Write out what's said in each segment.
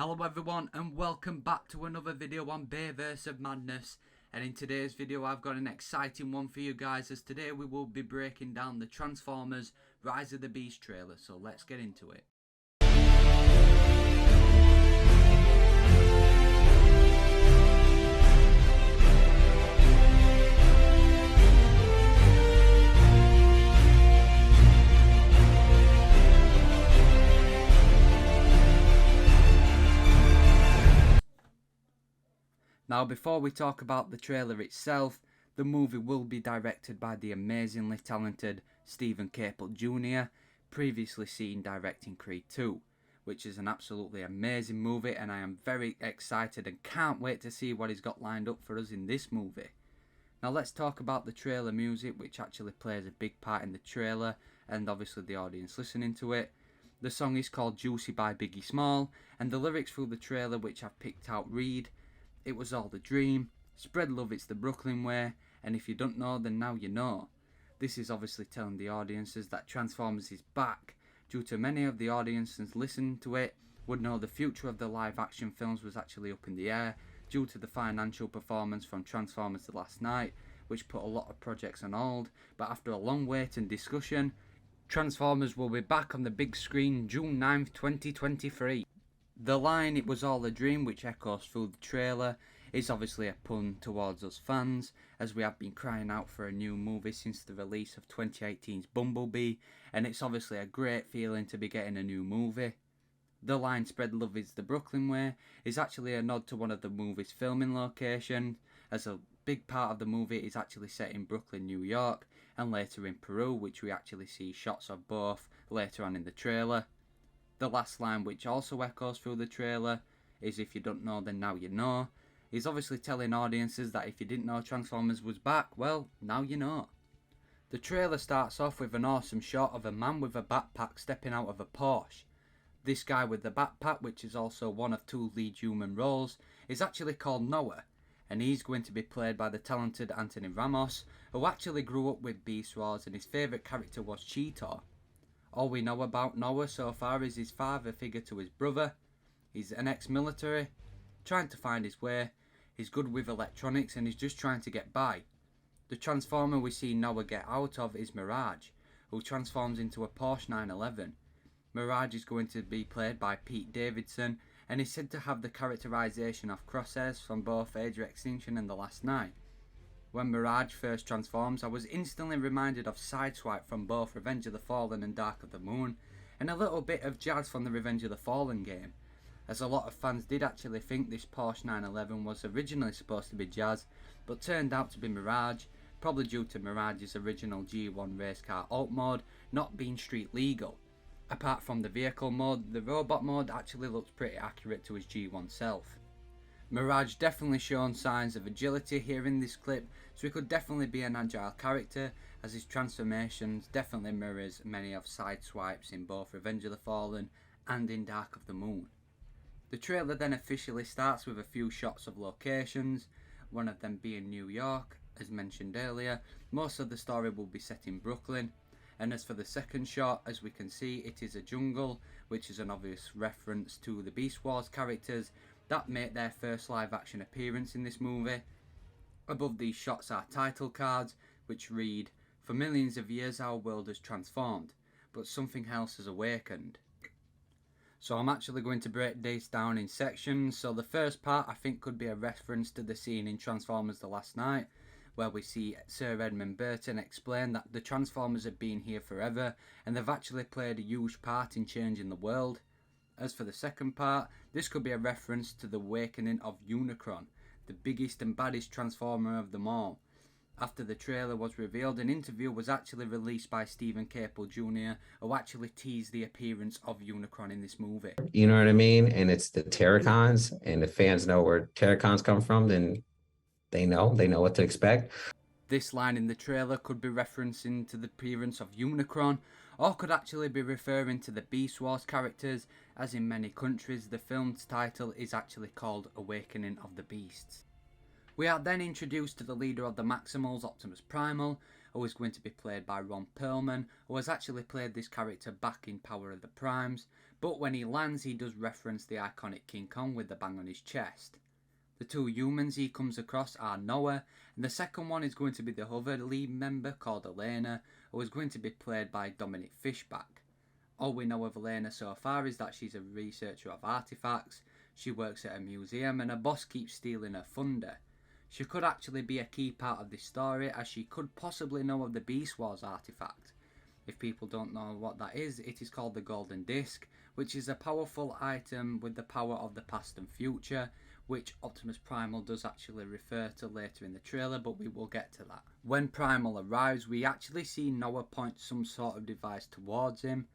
Hello everyone and welcome back to another video on Bayverse of Madness, and in today's video I've got an exciting one for you guys, as today we will be breaking down the Transformers Rise of the Beast trailer, so let's get into it. Now, before we talk about the trailer itself, the movie will be directed by the amazingly talented Stephen Caple Jr., previously seen directing Creed 2, which is an absolutely amazing movie, and I am very excited and can't wait to see what he's got lined up for us in this movie. Now let's talk about the trailer music, which actually plays a big part in the trailer and obviously the audience listening to it. The song is called Juicy by Biggie Small, and the lyrics through the trailer which I've picked out read: "It was all the dream, spread love, it's the Brooklyn way, and if you don't know then now you know." This is obviously telling the audiences that Transformers is back, due to many of the audiences listening to it would know the future of the live action films was actually up in the air due to the financial performance from Transformers The Last Night, which put a lot of projects on hold, but after a long wait and discussion, Transformers will be back on the big screen June 9th, 2023. The line "it was all a dream," which echoes through the trailer, is obviously a pun towards us fans, as we have been crying out for a new movie since the release of 2018's Bumblebee, and it's obviously a great feeling to be getting a new movie. The line "spread love is the Brooklyn way" is actually a nod to one of the movie's filming locations, as a big part of the movie is actually set in Brooklyn, New York, and later in Peru, which we actually see shots of both later on in the trailer. The last line, which also echoes through the trailer, is "if you don't know then now you know," is obviously telling audiences that if you didn't know Transformers was back, well, now you know. The trailer starts off with an awesome shot of a man with a backpack stepping out of a Porsche. This guy with the backpack, which is also one of two lead human roles, is actually called Noah, and he's going to be played by the talented Anthony Ramos, who actually grew up with Beast Wars and his favourite character was Cheetor. All we know about Noah so far is his father figure to his brother. He's an ex-military, trying to find his way. He's good with electronics and he's just trying to get by. The Transformer we see Noah get out of is Mirage, who transforms into a Porsche 911. Mirage is going to be played by Pete Davidson, and is said to have the characterization of Crosshairs from both Age of Extinction and The Last Night. When Mirage first transforms, I was instantly reminded of Sideswipe from both Revenge of the Fallen and Dark of the Moon, and a little bit of Jazz from the Revenge of the Fallen game, as a lot of fans did actually think this Porsche 911 was originally supposed to be Jazz, but turned out to be Mirage, probably due to Mirage's original G1 race car alt mode not being street legal. Apart from the vehicle mode, the robot mode actually looks pretty accurate to his G1 self. Mirage definitely shown signs of agility here in this clip, so he could definitely be an agile character, as his transformations definitely mirrors many of Sideswipe's in both Revenge of the Fallen and in Dark of the Moon. The trailer then officially starts with a few shots of locations, one of them being New York. As mentioned earlier, most of the story will be set in Brooklyn, and as for the second shot, as we can see, it is a jungle, which is an obvious reference to the Beast Wars characters that make their first live action appearance in this movie. Above these shots are title cards, which read, "For millions of years our world has transformed, but something else has awakened." So I'm actually going to break this down in sections. So the first part I think could be a reference to the scene in Transformers The Last Night, where we see Sir Edmund Burton explain that the Transformers have been here forever and they've actually played a huge part in changing the world. As for the second part, this could be a reference to the awakening of Unicron, the biggest and baddest Transformer of them all. After the trailer was revealed, an interview was actually released by Stephen Caple Jr., who actually teased the appearance of Unicron in this movie. You know what I mean? And it's the Terracons, and the fans know where Terracons come from, then they know what to expect. This line in the trailer could be referencing to the appearance of Unicron, or could actually be referring to the Beast Wars characters, as in many countries the film's title is actually called Awakening of the Beasts. We are then introduced to the leader of the Maximals, Optimus Primal, who is going to be played by Ron Perlman, who has actually played this character back in Power of the Primes, but when he lands he does reference the iconic King Kong with the bang on his chest. The two humans he comes across are Noah, and the second one is going to be the other lead member called Elena, who is going to be played by Dominic Fishback. All we know of Elena so far is that she's a researcher of artifacts, she works at a museum, and her boss keeps stealing her thunder. She could actually be a key part of this story, as she could possibly know of the Beast Wars artifact. If people don't know what that is, it is called the Golden Disc, which is a powerful item with the power of the past and future, which Optimus Primal does actually refer to later in the trailer, but we will get to that. When Primal arrives, we actually see Noah point some sort of device towards him.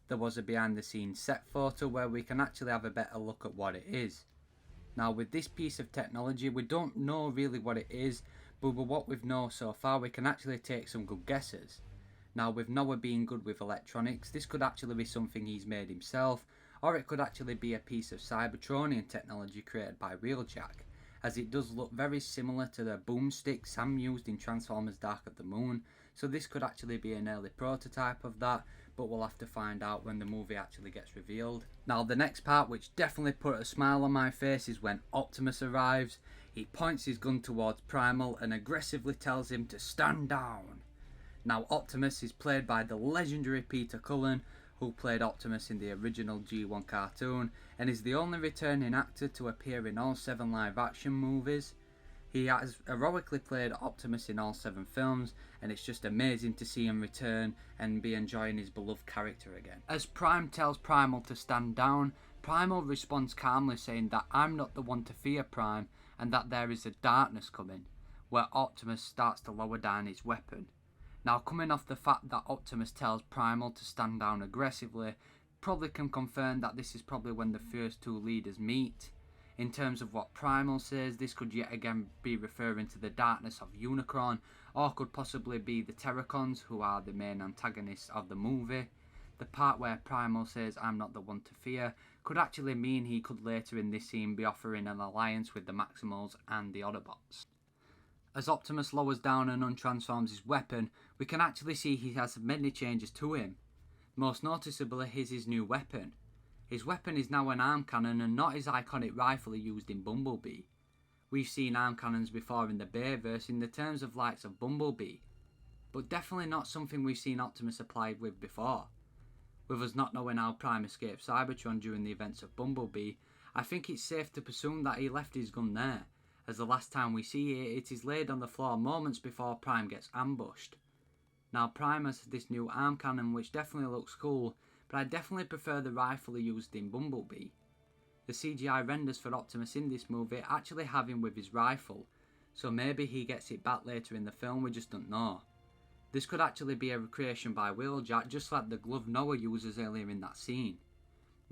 There was a behind the scenes set photo where we can actually have a better look at what it is. Now with this piece of technology, we don't know really what it is, but with what we've known so far we can actually take some good guesses. Now with Noah being good with electronics, this could actually be something he's made himself, or it could actually be a piece of Cybertronian technology created by Wheeljack, as it does look very similar to the boomstick Sam used in Transformers Dark of the Moon, so this could actually be an early prototype of that, but we'll have to find out when the movie actually gets revealed. Now the next part, which definitely put a smile on my face, is when Optimus arrives. He points his gun towards Primal and aggressively tells him to stand down. Now Optimus is played by the legendary Peter Cullen, who played Optimus in the original G1 cartoon and is the only returning actor to appear in all 7 live action movies. He has heroically played Optimus in all 7 films, and it's just amazing to see him return and be enjoying his beloved character again. As Prime tells Primal to stand down, Primal responds calmly saying that I'm not the one to fear Prime and that there is a darkness coming, where Optimus starts to lower down his weapon. Now coming off the fact that Optimus tells Primal to stand down aggressively, probably can confirm that this is probably when the first two leaders meet. In terms of what Primal says, this could yet again be referring to the darkness of Unicron, or could possibly be the Terracons, who are the main antagonists of the movie. The part where Primal says I'm not the one to fear could actually mean he could later in this scene be offering an alliance with the Maximals and the Autobots. As Optimus lowers down and untransforms his weapon, we can actually see he has many changes to him. Most noticeably is his new weapon. His weapon is now an arm cannon and not his iconic rifle he used in Bumblebee. We've seen arm cannons before in the Bayverse in the terms of likes of Bumblebee, but definitely not something we've seen Optimus applied with before. With us not knowing how Prime escaped Cybertron during the events of Bumblebee, I think it's safe to presume that he left his gun there, as the last time we see it, it is laid on the floor moments before Prime gets ambushed. Now Prime has this new arm cannon which definitely looks cool, but I definitely prefer the rifle he used in Bumblebee. The CGI renders for Optimus in this movie actually have him with his rifle, so maybe he gets it back later in the film, we just don't know. This could actually be a recreation by Wheeljack, just like the glove Noah uses earlier in that scene.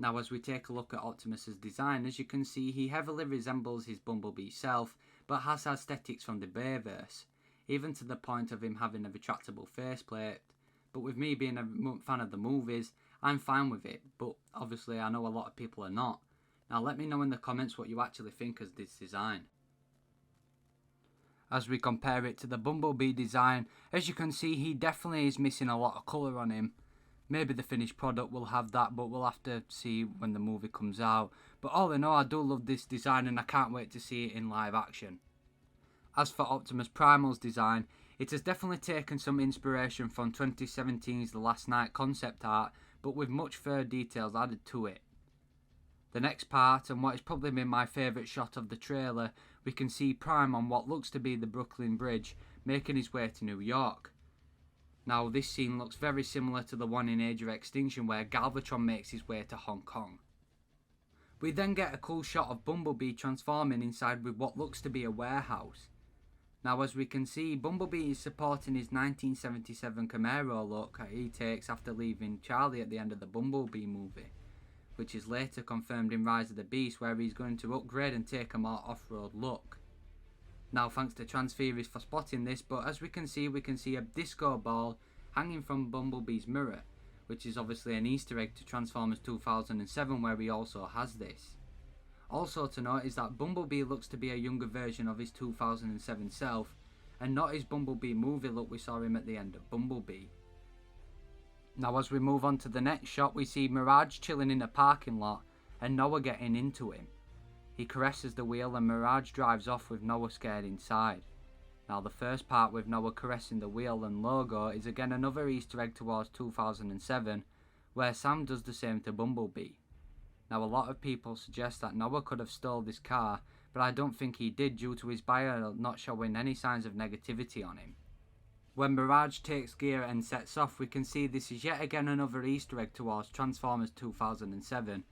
Now as we take a look at Optimus's design, as you can see he heavily resembles his Bumblebee self, but has aesthetics from the Bayverse, even to the point of him having a retractable faceplate. But with me being a fan of the movies, I'm fine with it, but obviously I know a lot of people are not. Now let me know in the comments what you actually think of this design. As we compare it to the Bumblebee design, as you can see he definitely is missing a lot of colour on him. Maybe the finished product will have that, but we'll have to see when the movie comes out. But all in all, I do love this design and I can't wait to see it in live action. As for Optimus Primal's design, it has definitely taken some inspiration from 2017's The Last Night concept art, but with much further details added to it. The next part, and what has probably been my favourite shot of the trailer, we can see Prime on what looks to be the Brooklyn Bridge, making his way to New York. Now this scene looks very similar to the one in Age of Extinction where Galvatron makes his way to Hong Kong. We then get a cool shot of Bumblebee transforming inside with what looks to be a warehouse. Now as we can see, Bumblebee is supporting his 1977 Camaro look he takes after leaving Charlie at the end of the Bumblebee movie, which is later confirmed in Rise of the Beast, where he's going to upgrade and take a more off-road look. Now thanks to Transferis for spotting this, but as we can see a disco ball hanging from Bumblebee's mirror, which is obviously an Easter egg to Transformers 2007 where he also has this. Also to note is that Bumblebee looks to be a younger version of his 2007 self, and not his Bumblebee movie look we saw him at the end of Bumblebee. Now as we move on to the next shot, we see Mirage chilling in a parking lot and Noah getting into him. He caresses the wheel and Mirage drives off with Noah scared inside. Now the first part with Noah caressing the wheel and logo is again another Easter egg towards 2007, where Sam does the same to Bumblebee. Now a lot of people suggest that Noah could have stole this car, but I don't think he did due to his bio not showing any signs of negativity on him. When Mirage takes gear and sets off, we can see this is yet again another Easter egg towards Transformers 2007,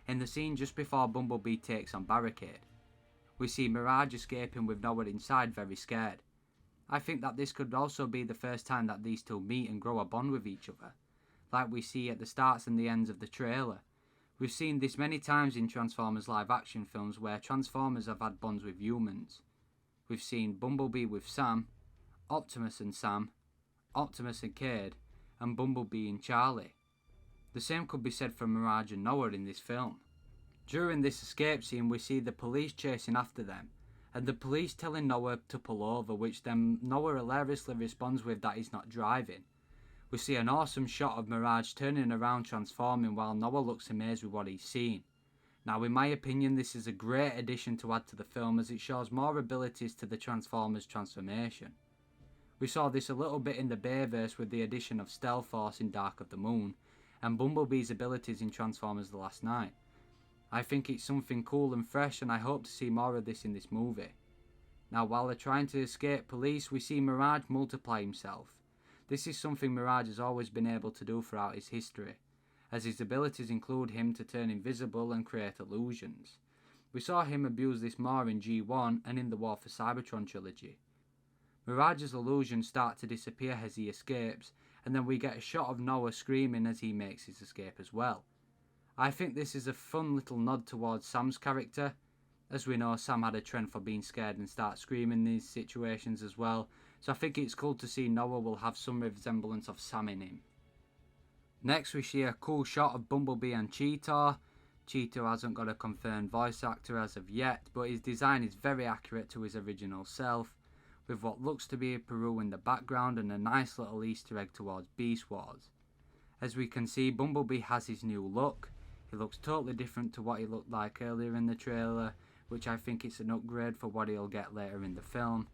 in the scene just before Bumblebee takes on Barricade. We see Mirage escaping with Noah inside very scared. I think that this could also be the first time that these two meet and grow a bond with each other, like we see at the starts and the ends of the trailer. We've seen this many times in Transformers live action films where Transformers have had bonds with humans. We've seen Bumblebee with Sam, Optimus and Sam, Optimus and Cade, and Bumblebee and Charlie. The same could be said for Mirage and Noah in this film. During this escape scene we see the police chasing after them, and the police telling Noah to pull over, which then Noah hilariously responds with that he's not driving. We see an awesome shot of Mirage turning around transforming while Noah looks amazed with what he's seen. Now in my opinion this is a great addition to add to the film as it shows more abilities to the Transformers transformation. We saw this a little bit in the Bayverse with the addition of Stealth Force in Dark of the Moon, and Bumblebee's abilities in Transformers The Last Night. I think it's something cool and fresh and I hope to see more of this in this movie. Now while they're trying to escape police, we see Mirage multiply himself. This is something Mirage has always been able to do throughout his history, as his abilities include him to turn invisible and create illusions. We saw him abuse this more in G1 and in the War for Cybertron trilogy. Mirage's illusions start to disappear as he escapes, and then we get a shot of Noah screaming as he makes his escape as well. I think this is a fun little nod towards Sam's character. As we know, Sam had a trend for being scared and start screaming in these situations as well, so I think it's cool to see Noah will have some resemblance of Sam in him. Next we see a cool shot of Bumblebee and Cheetor. Cheetor hasn't got a confirmed voice actor as of yet, but his design is very accurate to his original self, with what looks to be a Peru in the background and a nice little Easter egg towards Beast Wars. As we can see, Bumblebee has his new look. He looks totally different to what he looked like earlier in the trailer, which I think is an upgrade for what he'll get later in the film.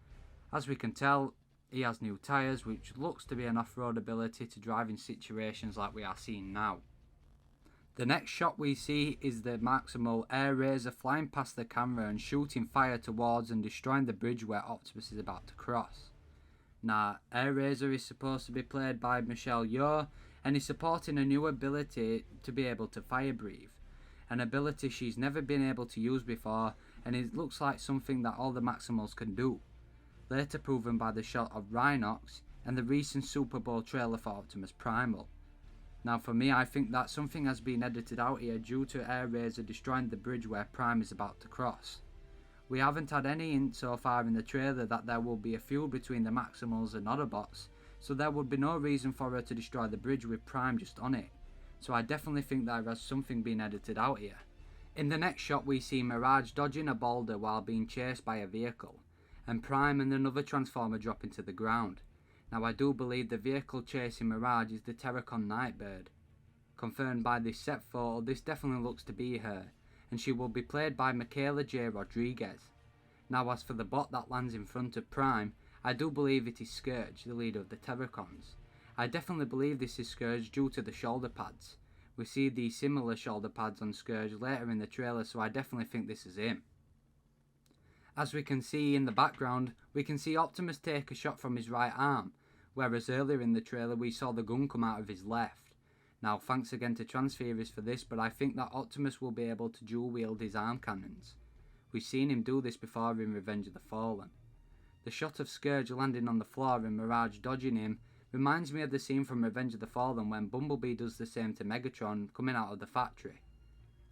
As we can tell, he has new tyres, which looks to be an off-road ability to drive in situations like we are seeing now. The next shot we see is the Maximal air razor flying past the camera and shooting fire towards and destroying the bridge where Optimus is about to cross. Now, air razor is supposed to be played by Michelle Yeoh, and is supporting a new ability to be able to fire breathe, an ability she's never been able to use before, and it looks like something that all the Maximals can do, later proven by the shot of Rhinox and the recent Super Bowl trailer for Optimus Primal. Now for me, I think that something has been edited out here due to Air Razor destroying the bridge where Prime is about to cross. We haven't had any hint so far in the trailer that there will be a feud between the Maximals and Autobots, so there would be no reason for her to destroy the bridge with Prime just on it. So I definitely think there has something been edited out here. In the next shot we see Mirage dodging a boulder while being chased by a vehicle, and Prime and another Transformer dropping to the ground. Now I do believe the vehicle chasing Mirage is the Terracon Nightbird. Confirmed by this set photo, this definitely looks to be her, and she will be played by Michaela J. Rodriguez. Now as for the bot that lands in front of Prime, I do believe it is Scourge, the leader of the Terracons. I definitely believe this is Scourge due to the shoulder pads. We see these similar shoulder pads on Scourge later in the trailer, so I definitely think this is him. As we can see in the background, we can see Optimus take a shot from his right arm, whereas earlier in the trailer we saw the gun come out of his left. Now thanks again to Transferius for this, but I think that Optimus will be able to dual wield his arm cannons. We've seen him do this before in Revenge of the Fallen. The shot of Scourge landing on the floor and Mirage dodging him reminds me of the scene from Revenge of the Fallen when Bumblebee does the same to Megatron coming out of the factory.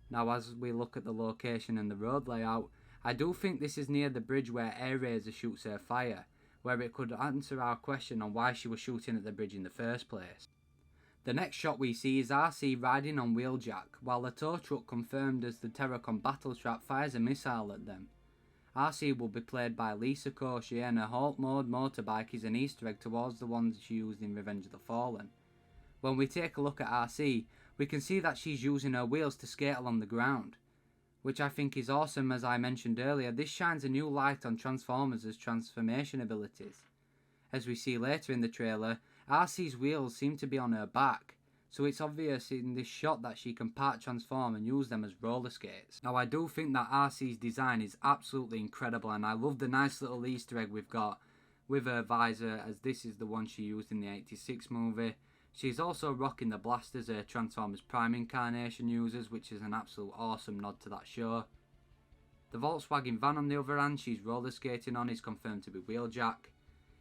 Now as we look at the location and the road layout, I do think this is near the bridge where Air Razor shoots her fire, where it could answer our question on why she was shooting at the bridge in the first place. The next shot we see is RC riding on Wheeljack, while the tow truck confirmed as the Terracon battle trap fires a missile at them. RC will be played by Lisa Koshy, and her Hulk mode motorbike is an Easter egg towards the ones she used in Revenge of the Fallen. When we take a look at RC, we can see that she's using her wheels to skate along the ground, which I think is awesome. As I mentioned earlier, this shines a new light on Transformers' transformation abilities. As we see later in the trailer, RC's wheels seem to be on her back, so it's obvious in this shot that she can part transform and use them as roller skates. Now I do think that RC's design is absolutely incredible, and I love the nice little Easter egg we've got with her visor, as this is the one she used in the 86 movie. She's also rocking the blasters her Transformers Prime incarnation uses, which is an absolute awesome nod to that show. The Volkswagen van on the other hand she's roller skating on is confirmed to be Wheeljack.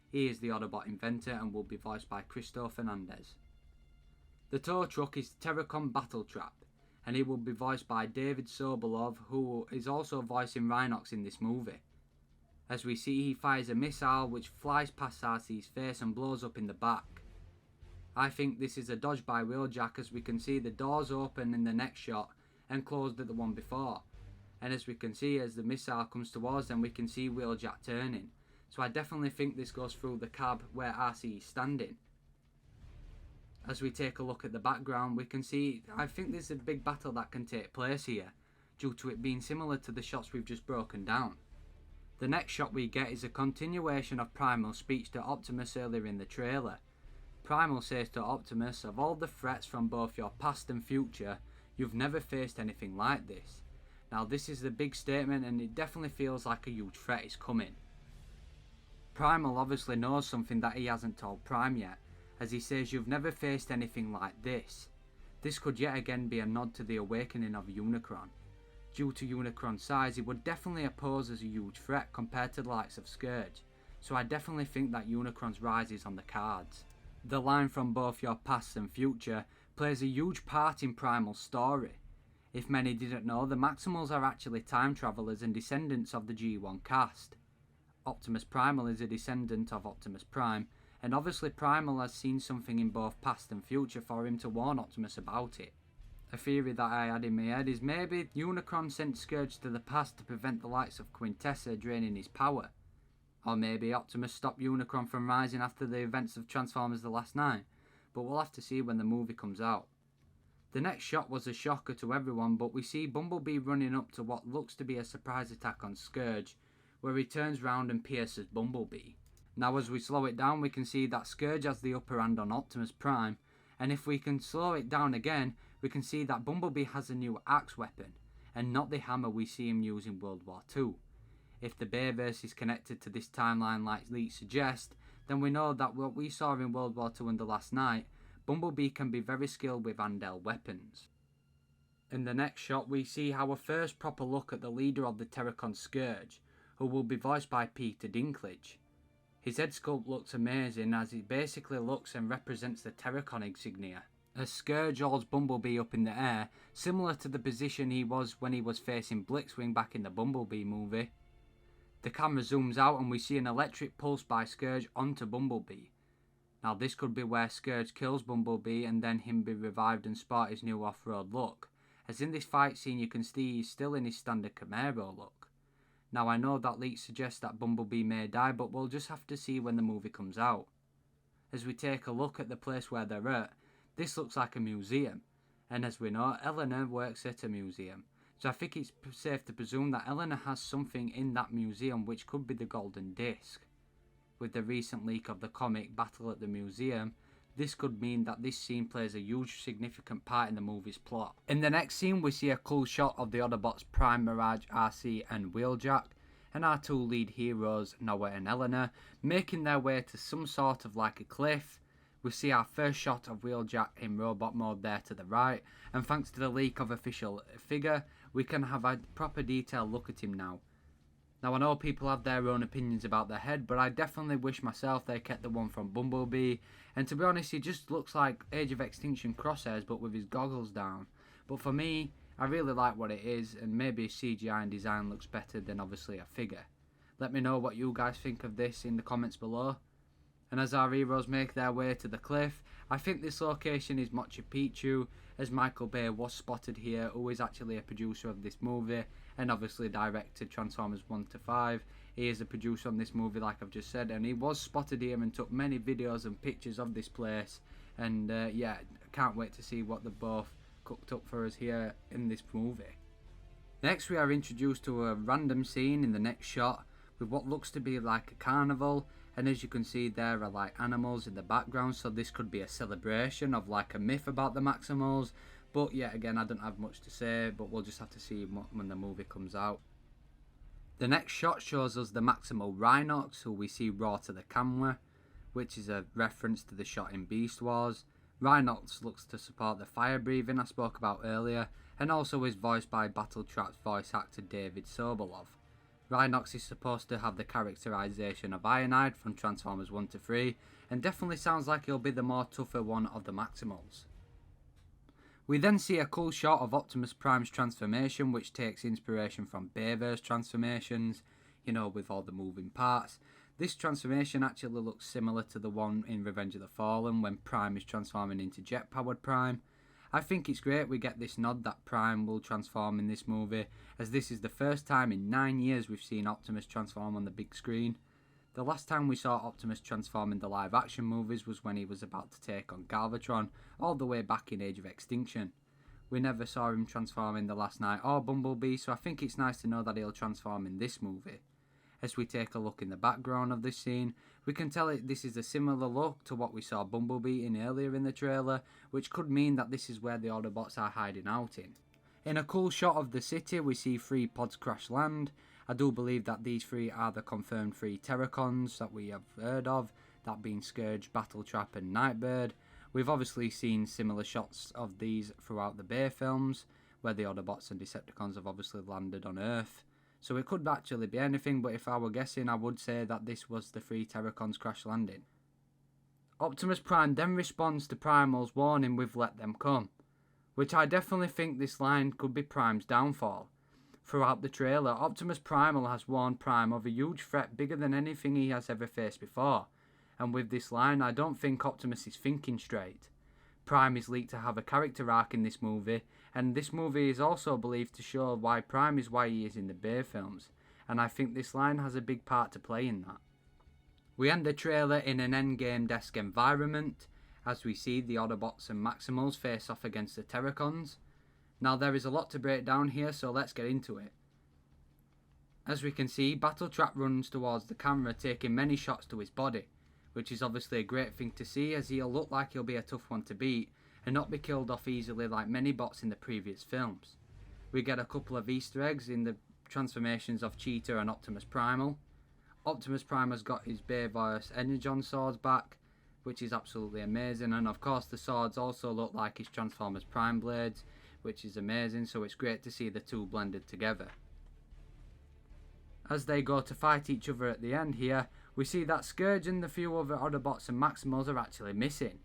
He is the Autobot inventor and will be voiced by Cristo Fernandez. The tow truck is Terracon Battletrap, and he will be voiced by David Sobolov, who is also voicing Rhinox in this movie. As we see, he fires a missile which flies past RC's face and blows up in the back. I think this is a dodge by Wheeljack, as we can see the doors open in the next shot and closed at the one before. And as we can see, as the missile comes towards them, we can see Wheeljack turning. So I definitely think this goes through the cab where RC is standing. As we take a look at the background, we can see, I think there's a big battle that can take place here, due to it being similar to the shots we've just broken down. The next shot we get is a continuation of Primal's speech to Optimus earlier in the trailer. Primal says to Optimus, "Of all the threats from both your past and future, you've never faced anything like this." Now this is a big statement, and it definitely feels like a huge threat is coming. Primal obviously knows something that he hasn't told Prime yet, as he says, "You've never faced anything like this." This could yet again be a nod to the awakening of Unicron. Due to Unicron's size, he would definitely pose as a huge threat compared to the likes of Scourge, so I definitely think that Unicron's rise is on the cards. The line "from both your past and future" plays a huge part in Primal's story. If many didn't know, the Maximals are actually time travellers and descendants of the G1 cast. Optimus Primal is a descendant of Optimus Prime, and obviously Primal has seen something in both past and future for him to warn Optimus about it. A theory that I had in my head is maybe Unicron sent Scourge to the past to prevent the likes of Quintessa draining his power. Or maybe Optimus stopped Unicron from rising after the events of Transformers The Last Night, but we'll have to see when the movie comes out. The next shot was a shocker to everyone, but we see Bumblebee running up to what looks to be a surprise attack on Scourge, where he turns round and pierces Bumblebee. Now as we slow it down, we can see that Scourge has the upper hand on Optimus Prime, and if we can slow it down again, we can see that Bumblebee has a new axe weapon, and not the hammer we see him use in World War II. If the Bayverse is connected to this timeline like leaks suggest, then we know that what we saw in World War II and The Last Night, Bumblebee can be very skilled with handheld weapons. In the next shot, we see our first proper look at the leader of the Terracon, Scourge, who will be voiced by Peter Dinklage. His head sculpt looks amazing, as it basically looks and represents the Terracon insignia, as Scourge holds Bumblebee up in the air, similar to the position he was when he was facing Blitzwing back in the Bumblebee movie. The camera zooms out and we see an electric pulse by Scourge onto Bumblebee. Now this could be where Scourge kills Bumblebee and then him be revived and sport his new off-road look, as in this fight scene you can see he's still in his standard Camaro look. Now I know that leaks suggest that Bumblebee may die, but we'll just have to see when the movie comes out. As we take a look at the place where they're at, this looks like a museum, and as we know, Eleanor works at a museum, so I think it's safe to presume that Eleanor has something in that museum which could be the Golden Disc. With the recent leak of the comic Battle at the Museum, this could mean that this scene plays a huge significant part in the movie's plot. In the next scene we see a cool shot of the Autobots Prime, Mirage, RC and Wheeljack, and our two lead heroes, Noah and Eleanor, making their way to some sort of like a cliff. We see our first shot of Wheeljack in robot mode there to the right, and thanks to the leak of official figure, we can have a proper detailed look at him now. Now I know people have their own opinions about the head, but I definitely wish myself they kept the one from Bumblebee, and to be honest he just looks like Age of Extinction Crosshairs but with his goggles down. But for me, I really like what it is, and maybe CGI and design looks better than obviously a figure. Let me know what you guys think of this in the comments below. And as our heroes make their way to the cliff, I think this location is Machu Picchu, as Michael Bay was spotted here, who is actually a producer of this movie, and obviously directed Transformers 1 to 5. He is a producer on this movie, like I've just said, and he was spotted here and took many videos and pictures of this place. And yeah, can't wait to see what they both cooked up for us here in this movie. Next, we are introduced to a random scene in the next shot with what looks to be like a carnival, and as you can see there are like animals in the background, so this could be a celebration of like a myth about the Maximals. But yeah, again, I don't have much to say, but we'll just have to see when the movie comes out. The next shot shows us the Maximal Rhinox, who we see raw to the camera, which is a reference to the shot in Beast Wars. Rhinox looks to support the fire breathing I spoke about earlier, and also is voiced by Battletrap's voice actor David Sobolov. Rhinox is supposed to have the characterization of Ironhide from Transformers 1 to 3, and definitely sounds like he'll be the more tougher one of the Maximals. We then see a cool shot of Optimus Prime's transformation, which takes inspiration from Bayverse transformations, you know, with all the moving parts. This transformation actually looks similar to the one in Revenge of the Fallen when Prime is transforming into jet-powered Prime. I think it's great we get this nod that Prime will transform in this movie, as this is the first time in 9 years we've seen Optimus transform on the big screen. The last time we saw Optimus transform in the live action movies was when he was about to take on Galvatron, all the way back in Age of Extinction. We never saw him transform in The Last Knight or Bumblebee, so I think it's nice to know that he'll transform in this movie. As we take a look in the background of this scene, we can tell this is a similar look to what we saw Bumblebee in earlier in the trailer, which could mean that this is where the Autobots are hiding out in. In a cool shot of the city, we see 3 pods crash land. I do believe that these 3 are the confirmed 3 Terracons that we have heard of, that being Scourge, Battletrap and Nightbird. We've obviously seen similar shots of these throughout the Bay films, where the Autobots and Decepticons have obviously landed on Earth. So it could actually be anything, but if I were guessing, I would say that this was the 3 Terracons crash landing. Optimus Prime then responds to Primal's warning with "let them come," which I definitely think this line could be Prime's downfall. Throughout the trailer, Optimus Primal has warned Prime of a huge threat bigger than anything he has ever faced before, and with this line I don't think Optimus is thinking straight. Prime is leaked to have a character arc in this movie, and this movie is also believed to show why Prime is why he is in the Bay films, and I think this line has a big part to play in that. We end the trailer in an Endgame-esque environment, as we see the Autobots and Maximals face off against the Terracons. Now there is a lot to break down here, so let's get into it. As we can see, Battletrap runs towards the camera, taking many shots to his body, which is obviously a great thing to see, as he'll look like he'll be a tough one to beat and not be killed off easily like many bots in the previous films. We get a couple of Easter eggs in the transformations of Cheetah and Optimus Primal. Optimus Prime has got his Bayverse Energon swords back, which is absolutely amazing, and of course the swords also look like his Transformers Prime blades, which is amazing, so it's great to see the two blended together. As they go to fight each other at the end here, we see that Scourge and the few other Autobots and Maximals are actually missing.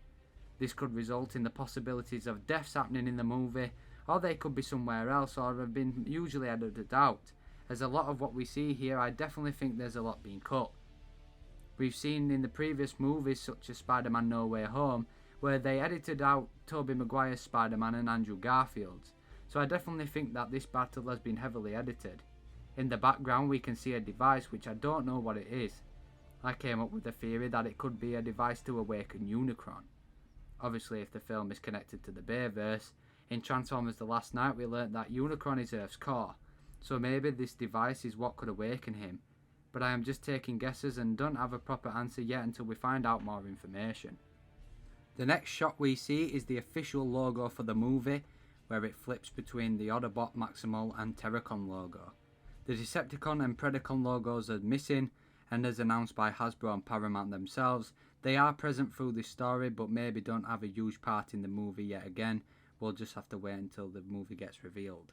This could result in the possibilities of deaths happening in the movie, or they could be somewhere else or have been hugely edited out. As a lot of what we see here, I definitely think there's a lot being cut. We've seen in the previous movies such as Spider-Man No Way Home, where they edited out Tobey Maguire's Spider-Man and Andrew Garfield's, so I definitely think that this battle has been heavily edited. In the background we can see a device which I don't know what it is. I came up with a theory that it could be a device to awaken Unicron. Obviously if the film is connected to the Bayverse, in Transformers The Last Knight we learnt that Unicron is Earth's core, so maybe this device is what could awaken him, but I am just taking guesses and don't have a proper answer yet until we find out more information. The next shot we see is the official logo for the movie, where it flips between the Autobot, Maximal and Terracon logo. The Decepticon and Predacon logos are missing, and as announced by Hasbro and Paramount themselves, they are present through this story but maybe don't have a huge part in the movie yet again. We'll just have to wait until the movie gets revealed.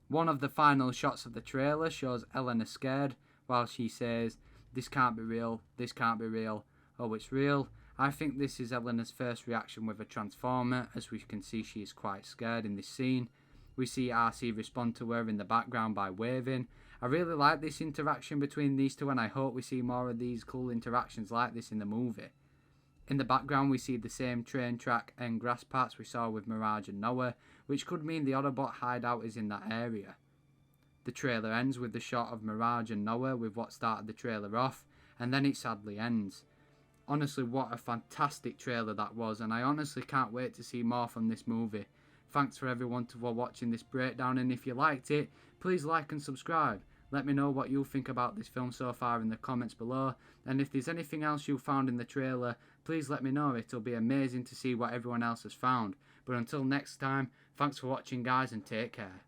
One of the final shots of the trailer shows Eleanor scared while she says, "This can't be real, this can't be real, oh it's real." I think this is Eleanor's first reaction with a Transformer, as we can see she is quite scared in this scene. We see RC respond to her in the background by waving. I really like this interaction between these two and I hope we see more of these cool interactions like this in the movie. In the background we see the same train track and grass parts we saw with Mirage and Noah, which could mean the Autobot hideout is in that area. The trailer ends with the shot of Mirage and Noah with what started the trailer off, and then it sadly ends. Honestly, what a fantastic trailer that was, and I honestly can't wait to see more from this movie. Thanks for everyone for watching this breakdown, and if you liked it, please like and subscribe. Let me know what you think about this film so far in the comments below, and if there's anything else you found in the trailer, please let me know. It'll be amazing to see what everyone else has found. But until next time, thanks for watching guys, and take care.